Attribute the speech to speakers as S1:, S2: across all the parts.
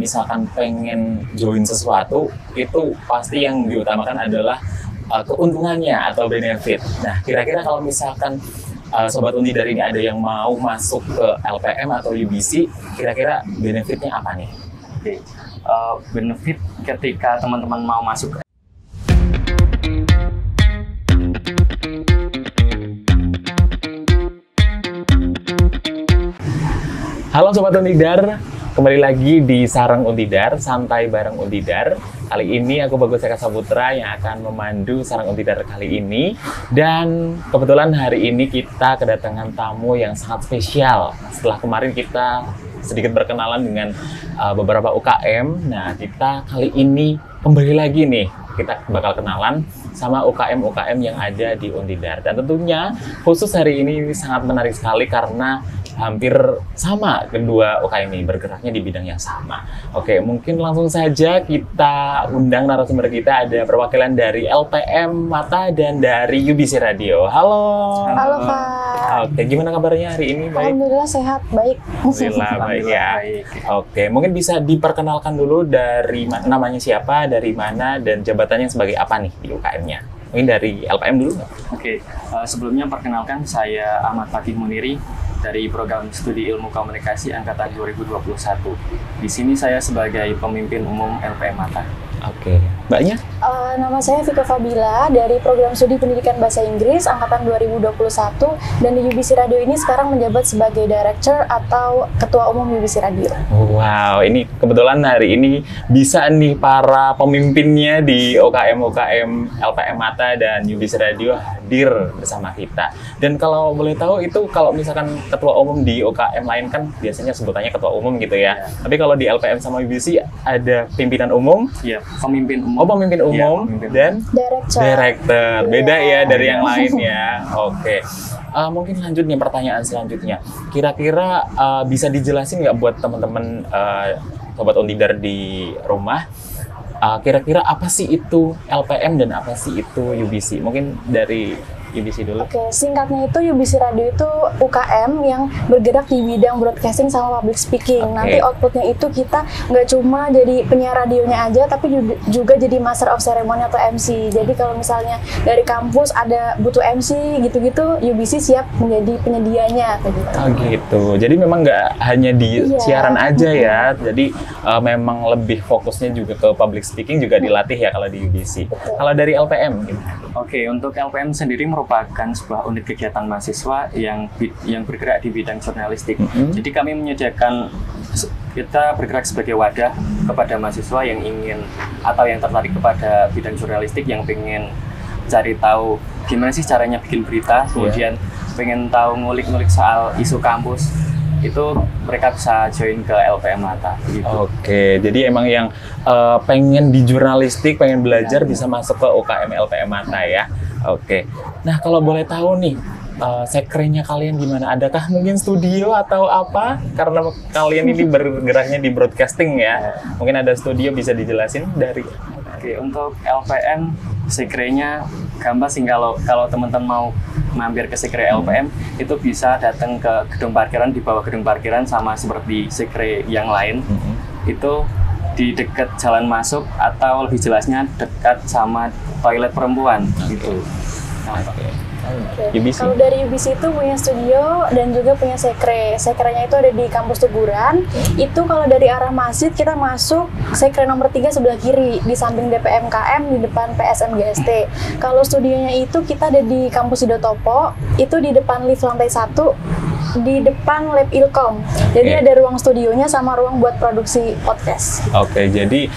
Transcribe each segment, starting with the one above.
S1: Misalkan pengen join sesuatu, itu pasti yang diutamakan adalah keuntungannya atau benefit. Nah, kira-kira kalau misalkan Sobat Untidar ini ada yang mau masuk ke LPM atau UBC, kira-kira benefitnya apa nih?
S2: Oke, benefit ketika teman-teman mau masuk.
S1: Halo Sobat Untidar, kembali lagi di Sarang Untidar, santai bareng Untidar. Kali ini aku Bagus Eka Saputra yang akan memandu Sarang Untidar kali ini. Dan kebetulan hari ini kita kedatangan tamu yang sangat spesial. Setelah kemarin kita sedikit berkenalan dengan beberapa UKM. Nah, kita kali ini kembali lagi nih. Kita bakal kenalan sama UKM-UKM yang ada di Untidar. Dan tentunya khusus hari ini sangat menarik sekali karena hampir sama kedua UKM ini, bergeraknya di bidang yang sama. Oke, mungkin langsung saja kita undang narasumber kita, ada perwakilan dari LPM Mata dan dari UBC Radio. Halo.
S3: Halo Kak.
S1: Oke, gimana kabarnya hari ini? Baik?
S3: Alhamdulillah sehat, baik.
S1: Alhamdulillah baik ya. Oke, mungkin bisa diperkenalkan dulu dari namanya siapa, dari mana, dan jabatannya sebagai apa nih di UKM-nya? Mungkin dari LPM dulu nggak?
S2: Oke, sebelumnya perkenalkan saya Ahmad Fakih Muniri dari Program Studi Ilmu Komunikasi Angkatan 2021. Di sini saya sebagai pemimpin umum LPM Mata.
S1: Oke, Mbaknya?
S3: Nama saya Vika Fabila dari Program Studi Pendidikan Bahasa Inggris Angkatan 2021 dan di UBC Radio ini sekarang menjabat sebagai Director atau Ketua Umum UBC Radio.
S1: Wow, ini kebetulan hari ini bisa nih para pemimpinnya di UKM-UKM LPM Mata dan UBC Radio hadir bersama kita. Dan kalau boleh tahu itu kalau misalkan Ketua Umum di UKM lain kan biasanya sebutannya Ketua Umum gitu ya. Tapi kalau di LPM sama UBC ada pimpinan umum?
S2: Iya, pemimpin umum.
S1: Oh, pemimpin umum dan Director. Beda ya dari yang lain ya. Oke. Mungkin lanjut nih pertanyaan selanjutnya. Kira-kira bisa dijelasin nggak buat teman-teman Sobat Untidar di rumah? Kira-kira apa sih itu LPM dan apa sih itu UBC? Mungkin dari UBC dulu.
S3: Oke, singkatnya itu UBC Radio itu UKM yang bergerak di bidang broadcasting sama public speaking. Nanti outputnya itu kita nggak cuma jadi penyiar radionya aja, tapi juga jadi master of ceremony atau MC. Jadi kalau misalnya dari kampus ada butuh MC gitu-gitu, UBC siap menjadi penyedianya. Gitu.
S1: Oh gitu. Jadi memang nggak hanya di siaran aja ya. Jadi memang lebih fokusnya juga ke public speaking juga dilatih ya kalau di UBC. Kalau dari LPM gimana?
S2: Oke, untuk LPM sendiri merupakan sebuah unit kegiatan mahasiswa yang bergerak di bidang jurnalistik. Jadi kami menyediakan, kita bergerak sebagai wadah kepada mahasiswa yang ingin atau yang tertarik kepada bidang jurnalistik, yang pengen cari tahu gimana sih caranya bikin berita, kemudian pengen tahu ngulik-ngulik soal isu kampus, itu mereka bisa join ke LPM Mata gitu.
S1: Oke, jadi emang yang pengen di jurnalistik, pengen belajar bisa masuk ke UKM LPM Mata ya. Oke. Nah, kalau boleh tahu nih, sekrenya kalian gimana? Adakah mungkin studio atau apa? Karena kalian ini bergeraknya di broadcasting ya. Mungkin ada studio, bisa dijelasin dari.
S2: Oke, untuk LPM sekrenya gampang sih, kalau teman-teman mau mampir ke sekre LPM itu bisa datang ke gedung parkiran, di bawah gedung parkiran sama seperti sekre yang lain. Itu di dekat jalan masuk atau lebih jelasnya dekat sama toilet perempuan gitu.
S3: Kalau dari UBC itu punya studio dan juga punya sekre. Sekrenya itu ada di kampus Tuguran. Itu kalau dari arah masjid kita masuk sekre nomor 3 sebelah kiri di samping DPMKM di depan PSM GST. Kalau studionya itu kita ada di kampus Sidotopo, itu di depan lift lantai 1 di depan lab Ilkom. Jadi ada ruang studionya sama ruang buat produksi podcast.
S1: Oke, jadi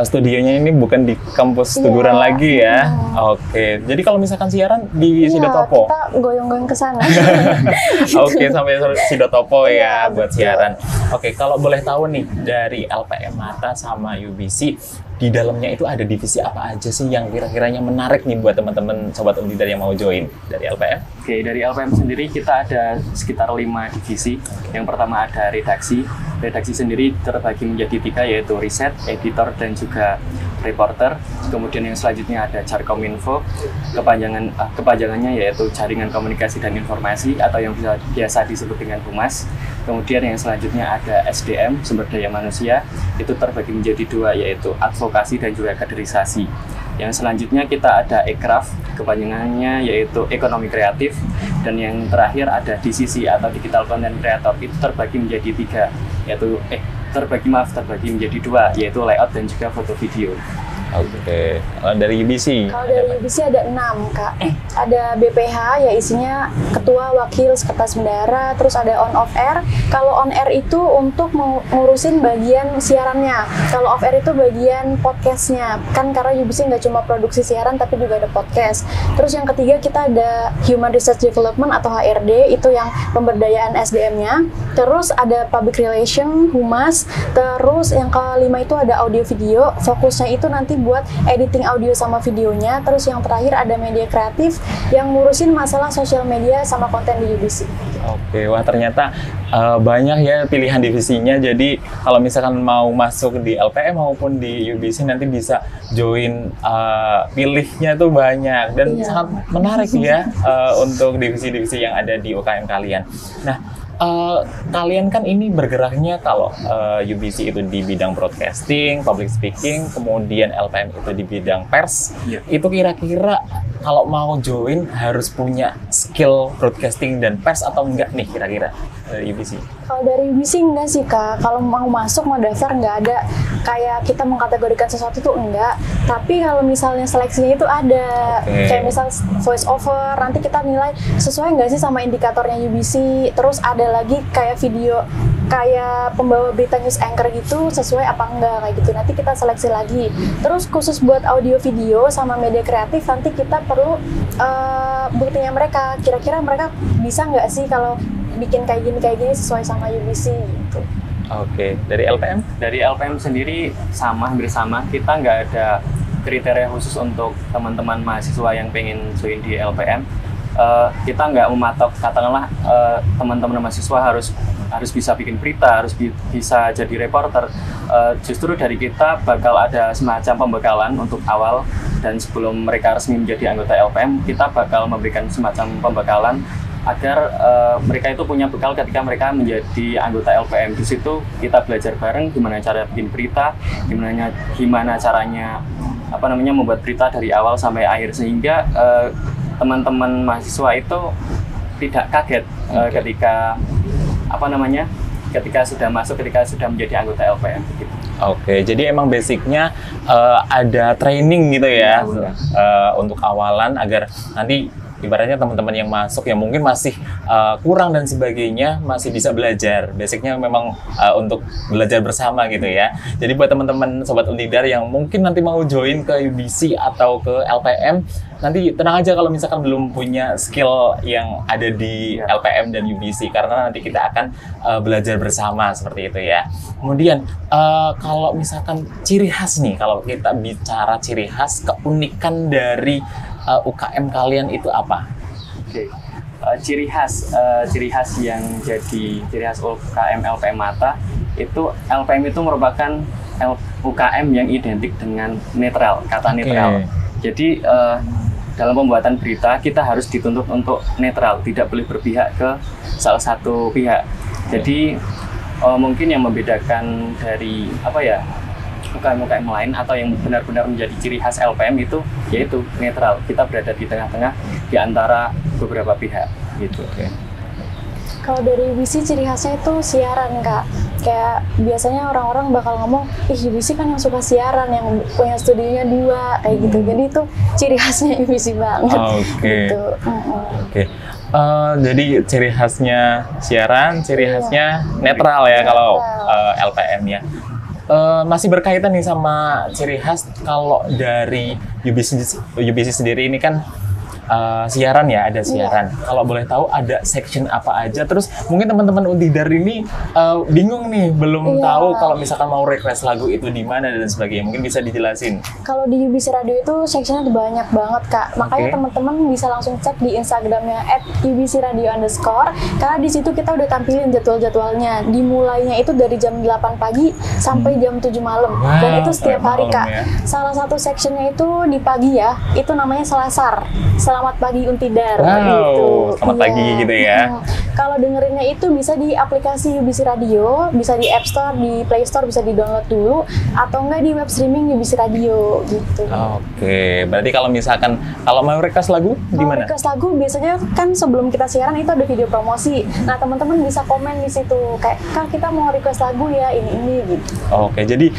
S1: studionya ini bukan di kampus Tuguran lagi ya. Oke, jadi kalau misalkan siaran di Sidotopo.
S3: Kita goyong-goyong ke sana.
S1: Oke, sampai Sidotopo ya buat siaran. Oke, kalau boleh tahu nih dari LPM Mata sama UBC, di dalamnya itu ada divisi apa aja sih yang kira-kiranya menarik nih buat teman-teman Sobat Untidar yang mau join dari LPM?
S2: Oke, dari LPM sendiri kita ada sekitar 5 divisi. Yang pertama ada redaksi. Redaksi sendiri terbagi menjadi 3, yaitu riset, editor, dan juga reporter. Kemudian yang selanjutnya ada Jarkominfo, kepanjangannya yaitu Jaringan Komunikasi dan Informasi atau yang biasa disebut dengan Humas. Kemudian yang selanjutnya ada SDM, sumber daya manusia, itu terbagi menjadi dua, yaitu advokasi dan juga kaderisasi. Yang selanjutnya kita ada Ekraf, kepanjangannya yaitu ekonomi kreatif, dan yang terakhir ada DCC atau digital content creator, itu terbagi menjadi tiga, yaitu terbagi menjadi dua, yaitu layout dan juga foto video.
S1: Oke, dari UBC?
S3: Kalau dari UBC ada 6, Kak. Ada BPH, ya isinya ketua, wakil, sekretaris bendahara, terus ada on off air. Kalau on air itu untuk ngurusin bagian siarannya. Kalau off air itu bagian podcastnya. Kan karena UBC nggak cuma produksi siaran, tapi juga ada podcast. Terus yang ketiga kita ada Human Research Development atau HRD, itu yang pemberdayaan SDM-nya. Terus ada Public Relation, Humas. Terus yang kelima itu ada audio video. Fokusnya itu nanti buat editing audio sama videonya. Terus yang terakhir ada media kreatif yang ngurusin masalah sosial media sama konten di UBC.
S1: Oke, wah ternyata banyak ya pilihan divisinya. Jadi kalau misalkan mau masuk di LPM maupun di UBC nanti bisa join, pilihnya tuh banyak dan sangat menarik ya untuk divisi-divisi yang ada di UKM kalian. Nah, kalian kan ini bergeraknya kalau UBC itu di bidang broadcasting, public speaking, kemudian LPM itu di bidang pers. Itu kira-kira kalau mau join harus punya skill broadcasting dan pers atau enggak nih kira-kira dari UBC?
S3: Kalau dari UBC enggak sih, Kak. Kalau mau masuk, mau daftar, enggak ada kayak kita mengkategorikan sesuatu tuh enggak. Tapi kalau misalnya seleksinya itu ada. Kayak misal voice over, nanti kita nilai sesuai enggak sih sama indikatornya UBC. Terus ada lagi kayak video, kayak pembawa berita news anchor gitu, sesuai apa enggak kayak gitu. Nanti kita seleksi lagi. Terus khusus buat audio video sama media kreatif, nanti kita perlu buktinya mereka. Kira-kira mereka bisa nggak sih kalau bikin kayak gini sesuai sama UBC gitu.
S1: Oke, dari LPM?
S2: Dari LPM sendiri hampir sama. Kita nggak ada kriteria khusus untuk teman-teman mahasiswa yang pengen join di LPM. Kita nggak mematok, katakanlah teman-teman mahasiswa harus bisa bikin berita, harus bisa jadi reporter. Justru dari kita bakal ada semacam pembekalan untuk awal, dan sebelum mereka resmi menjadi anggota LPM, kita bakal memberikan semacam pembekalan agar mereka itu punya bekal ketika mereka menjadi anggota LPM. Di situ kita belajar bareng gimana cara bikin berita, gimana caranya membuat berita dari awal sampai akhir, sehingga teman-teman mahasiswa itu tidak kaget ketika sudah masuk, ketika sudah menjadi anggota LPM gitu.
S1: Oke, jadi emang basicnya ada training gitu ya, untuk awalan agar nanti ibaratnya teman-teman yang masuk yang mungkin masih kurang dan sebagainya masih bisa belajar. Basicnya memang untuk belajar bersama gitu ya. Jadi buat teman-teman Sobat Untidar yang mungkin nanti mau join ke UBC atau ke LPM, nanti tenang aja kalau misalkan belum punya skill yang ada di LPM dan UBC, karena nanti kita akan belajar bersama seperti itu ya. Kemudian kalau misalkan ciri khas nih, kalau kita bicara ciri khas, keunikan dari UKM kalian itu apa?
S2: Oke. Ciri khas yang jadi ciri khas UKM LPM Mata itu, LPM itu merupakan UKM yang identik dengan netral, kata netral. Jadi dalam pembuatan berita kita harus dituntut untuk netral, tidak boleh berpihak ke salah satu pihak. Jadi mungkin yang membedakan dari UKM-UKM lain atau yang benar-benar menjadi ciri khas LPM itu yaitu netral. Kita berada di tengah-tengah di antara beberapa pihak gitu.
S3: Kalau dari UBC ciri khasnya itu siaran, Kak. Kayak biasanya orang-orang bakal ngomong, UBC kan yang suka siaran, yang punya studionya 2 kayak gitu. Jadi itu ciri khasnya UBC banget. Gitu.
S1: Jadi ciri khasnya siaran, ciri khasnya netral ya kalau LPM ya. Masih berkaitan nih sama ciri khas, kalau dari UBC sendiri ini kan siaran ya, ada siaran. Kalau boleh tahu ada section apa aja? Terus mungkin teman-teman Untidar ini bingung nih, belum tahu kalau misalkan mau request lagu itu di mana dan sebagainya. Mungkin bisa dijelasin.
S3: Kalau di UBC Radio itu sectionnya banyak banget, Kak. Makanya teman-teman bisa langsung cek di Instagramnya @ubcradio_, karena di situ kita udah tampilin jadwal-jadwalnya. Dimulainya itu dari jam 8 pagi sampai jam 7 malam. Dan itu setiap hari, Kak. Salah satu sectionnya itu di pagi ya, itu namanya Selasar Selamat Pagi Untidar
S1: Wow,
S3: gitu.
S1: selamat pagi gitu ya.
S3: Kalau dengerinnya itu bisa di aplikasi UBC Radio, bisa di App Store, di Play Store bisa di-download dulu, atau enggak di web streaming UBC Radio gitu.
S1: Oke, berarti kalau misalkan kalau mau request lagu di
S3: Kalau
S1: mana?
S3: request lagu biasanya kan sebelum kita siaran itu ada video promosi. Nah, teman-teman bisa komen di situ kayak, "Kak, kita mau request lagu ya ini gitu."
S1: Oke, jadi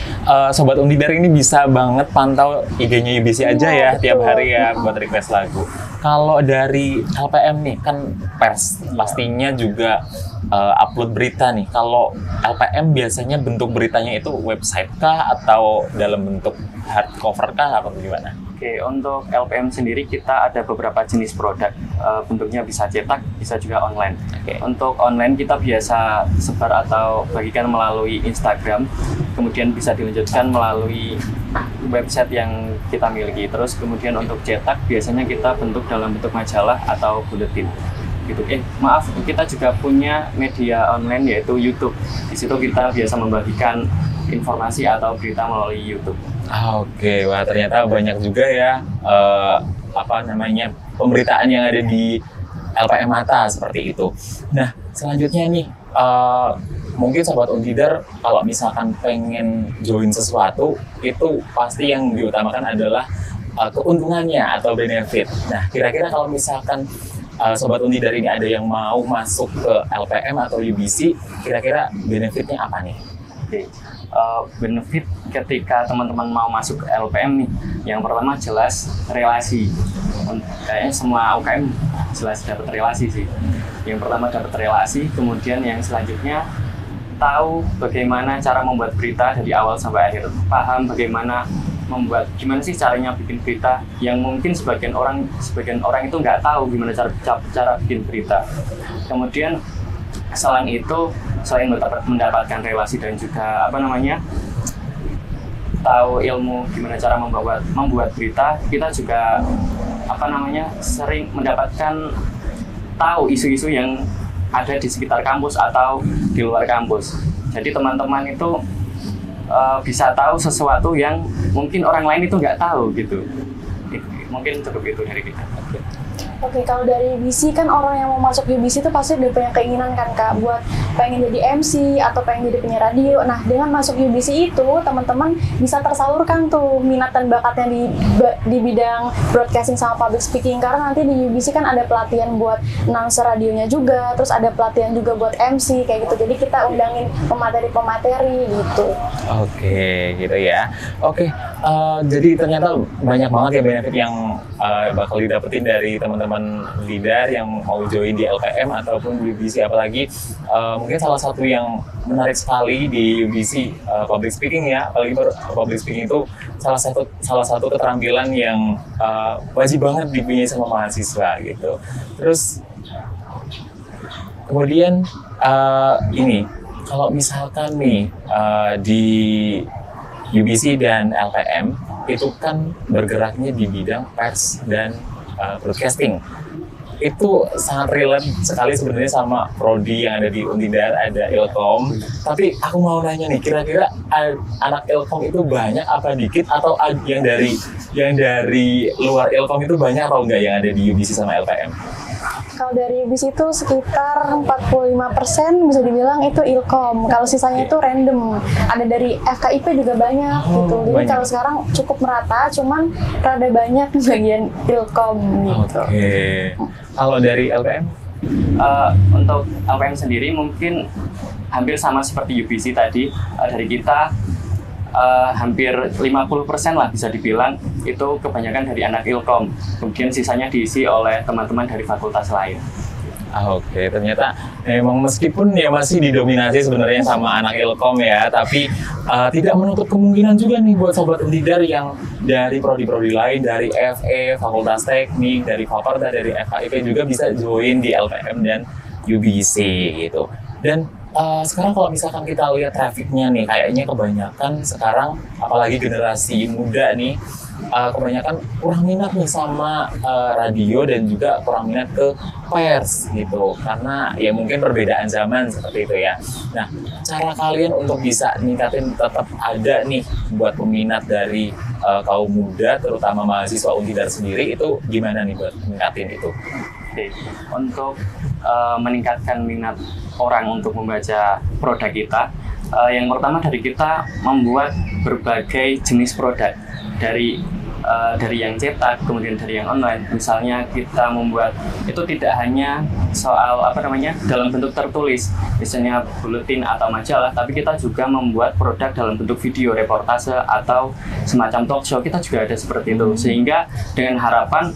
S1: Sobat Untidar ini bisa banget pantau IG-nya UBC aja ya
S3: Betul.
S1: tiap hari ya buat request lagu. Kalau dari LPM nih kan pers pastinya juga upload berita nih. Kalau LPM biasanya bentuk beritanya itu website kah atau dalam bentuk hardcover kah atau gimana?
S2: Oke, untuk LPM sendiri kita ada beberapa jenis produk. Bentuknya bisa cetak, bisa juga online.
S1: Oke.
S2: Untuk online kita biasa sebar atau bagikan melalui Instagram, kemudian bisa dilanjutkan melalui website yang kita miliki. Terus kemudian untuk cetak biasanya kita bentuk dalam bentuk majalah atau buletin. Gitu. Maaf, kita juga punya media online yaitu YouTube. Di situ kita biasa membagikan informasi atau berita melalui YouTube.
S1: Oke, wah ternyata banyak juga ya pemberitaan yang ada di LPM Mata seperti itu. Nah, selanjutnya nih mungkin Sobat Untidar kalau misalkan pengen join sesuatu itu pasti yang diutamakan adalah keuntungannya atau benefit. Nah, kira-kira kalau misalkan Sobat Untidar ini ada yang mau masuk ke LPM atau UBC, kira-kira benefitnya apa nih?
S2: Oke. Benefit ketika teman-teman mau masuk ke LPM nih, yang pertama jelas relasi. Kayaknya semua UKM jelas dapat relasi sih. Yang pertama dapat relasi, kemudian yang selanjutnya tahu bagaimana cara membuat berita dari awal sampai akhir, paham bagaimana gimana sih caranya bikin berita yang mungkin sebagian orang itu nggak tahu gimana cara bikin berita. Kemudian selain itu, selain mendapatkan relasi dan juga tahu ilmu gimana cara membuat berita, kita juga sering mendapatkan tahu isu-isu yang ada di sekitar kampus atau di luar kampus. Jadi teman-teman itu bisa tahu sesuatu yang mungkin orang lain itu nggak tahu gitu. Mungkin cukup itu dari kita.
S3: Oke, kalau dari UBC kan orang yang mau masuk UBC itu pasti udah punya keinginan kan Kak buat pengen jadi MC atau pengen jadi penyiar radio. Nah, dengan masuk UBC itu teman-teman bisa tersalurkan tuh minat dan bakatnya di bidang broadcasting sama public speaking, karena nanti di UBC kan ada pelatihan buat announcer radionya juga, terus ada pelatihan juga buat MC kayak gitu. Jadi kita undangin pemateri-pemateri gitu.
S1: Oke, gitu ya. Oke, jadi ternyata banyak banget ya benefit yang bakal didapetin dari teman-teman leader yang mau join di LPM ataupun di UBC. Apalagi mungkin salah satu yang menarik sekali di UBC public speaking ya, apalagi public speaking itu salah satu keterampilan yang wajib banget dipunyai sama mahasiswa gitu. Terus kemudian ini kalau misalkan nih di UBC dan LPM itu kan bergeraknya di bidang pers dan broadcasting. Itu sangat relate sekali sebenarnya sama prodi yang ada di Untidar, ada Ilkom. Tapi aku mau nanya nih, kira-kira anak Ilkom itu banyak apa dikit, atau yang dari luar Ilkom itu banyak atau enggak yang ada di UBC sama LPM?
S3: Kalau dari UBC itu sekitar 45% bisa dibilang itu Ilkom. Kalau sisanya itu random. Ada dari FKIP juga banyak gitu. Jadi
S1: banyak.
S3: kalau sekarang cukup merata, cuman rada banyak bagian Ilkom gitu.
S1: Oke. Kalau dari LPM?
S2: Untuk LPM sendiri mungkin hampir sama seperti UBC tadi. Dari kita hampir 50% lah bisa dibilang itu kebanyakan dari anak Ilkom. Kemudian sisanya diisi oleh teman-teman dari fakultas lain.
S1: Oke, ternyata memang meskipun ya masih didominasi sebenarnya sama anak Ilkom ya, tapi tidak menutup kemungkinan juga nih buat Sobat Untidar yang dari prodi-prodi lain, dari FE, Fakultas Teknik, dari Fakultas, dari FKIP juga bisa join di LPM dan UBC gitu. Dan sekarang kalau misalkan kita lihat trafficnya nih, kayaknya kebanyakan sekarang, apalagi generasi muda nih, kebanyakan kurang minat nih sama radio dan juga kurang minat ke pers gitu, karena ya mungkin perbedaan zaman seperti itu ya. Nah, cara kalian untuk bisa ningkatin tetap ada nih buat peminat dari kaum muda, terutama mahasiswa Untidar sendiri, itu gimana nih buat ningkatin itu?
S2: Oke, untuk meningkatkan minat orang untuk membaca produk kita, yang pertama dari kita membuat berbagai jenis produk dari yang cetak, kemudian dari yang online. Misalnya kita membuat itu tidak hanya soal dalam bentuk tertulis, misalnya buletin atau majalah, tapi kita juga membuat produk dalam bentuk video, reportase atau semacam talk show. Kita juga ada seperti itu, sehingga dengan harapan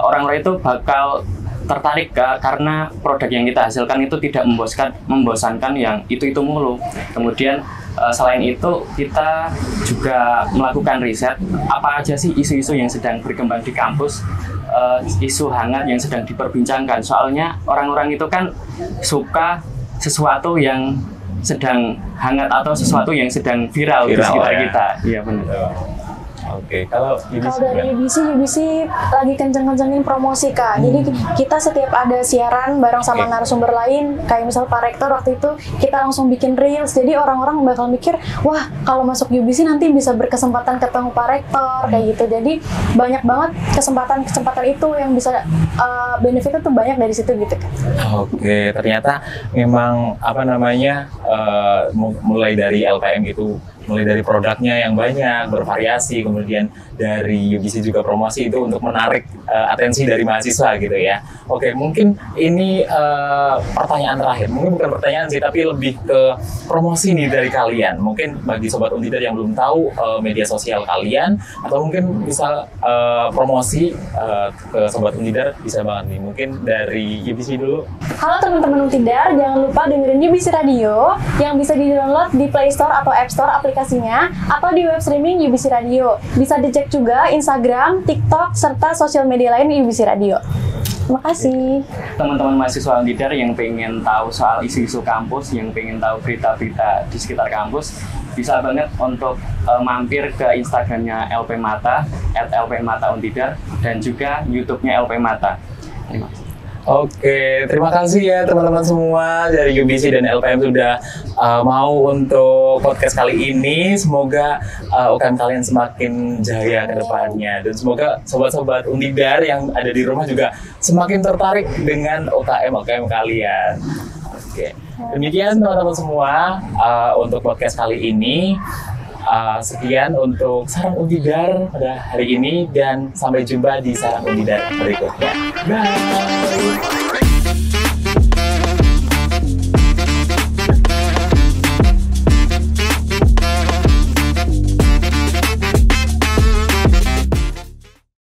S2: orang-orang itu bakal tertarik karena produk yang kita hasilkan itu tidak membosankan yang itu mulu. Kemudian selain itu kita juga melakukan riset apa aja sih isu-isu yang sedang berkembang di kampus, isu hangat yang sedang diperbincangkan. Soalnya orang-orang itu kan suka sesuatu yang sedang hangat atau sesuatu yang sedang viral di sekitar kita. Iya benar.
S1: Oke, kalau
S3: dari UBC lagi kenceng-kencengin promosi Kak. Jadi kita setiap ada siaran bareng sama narasumber lain, kayak misal Pak Rektor waktu itu kita langsung bikin reels. Jadi orang-orang bakal mikir, wah kalau masuk UBC nanti bisa berkesempatan ketemu Pak Rektor kayak gitu. Jadi banyak banget kesempatan itu yang bisa benefitnya tuh banyak dari situ gitu Kak.
S1: Oke, ternyata memang mulai dari LPM itu, mulai dari produknya yang banyak, bervariasi, kemudian dari UBC juga promosi itu untuk menarik atensi dari mahasiswa gitu ya. Oke, mungkin ini pertanyaan terakhir, mungkin bukan pertanyaan sih, tapi lebih ke promosi nih dari kalian. Mungkin bagi Sobat Untidar yang belum tahu media sosial kalian, atau mungkin bisa promosi ke Sobat Untidar, bisa banget nih. Mungkin dari UBC dulu.
S3: Halo teman-teman Untidar, jangan lupa dengerin UBC Radio yang bisa di-download di Play Store atau App Store aplikasinya, atau di web streaming UBC Radio. Bisa dicek juga Instagram, TikTok, serta sosial media lain UBC Radio. Terima kasih.
S2: Teman-teman mahasiswa Untidar yang pengen tahu soal isu-isu kampus, yang pengen tahu berita-berita di sekitar kampus, bisa banget untuk mampir ke Instagramnya LP Mata, @LPMata_Untidar, dan juga YouTube-nya LP Mata. Terima kasih.
S1: Oke, terima kasih ya teman-teman semua dari UBC dan LPM sudah mau untuk podcast kali ini. Semoga UKM kalian semakin jaya ke depannya, dan semoga sobat-sobat Untidar yang ada di rumah juga semakin tertarik dengan UKM kalian. Oke, demikian teman-teman semua untuk podcast kali ini. Sekian untuk Sarang Untidar pada hari ini, dan sampai jumpa di Sarang Untidar berikutnya. Bye!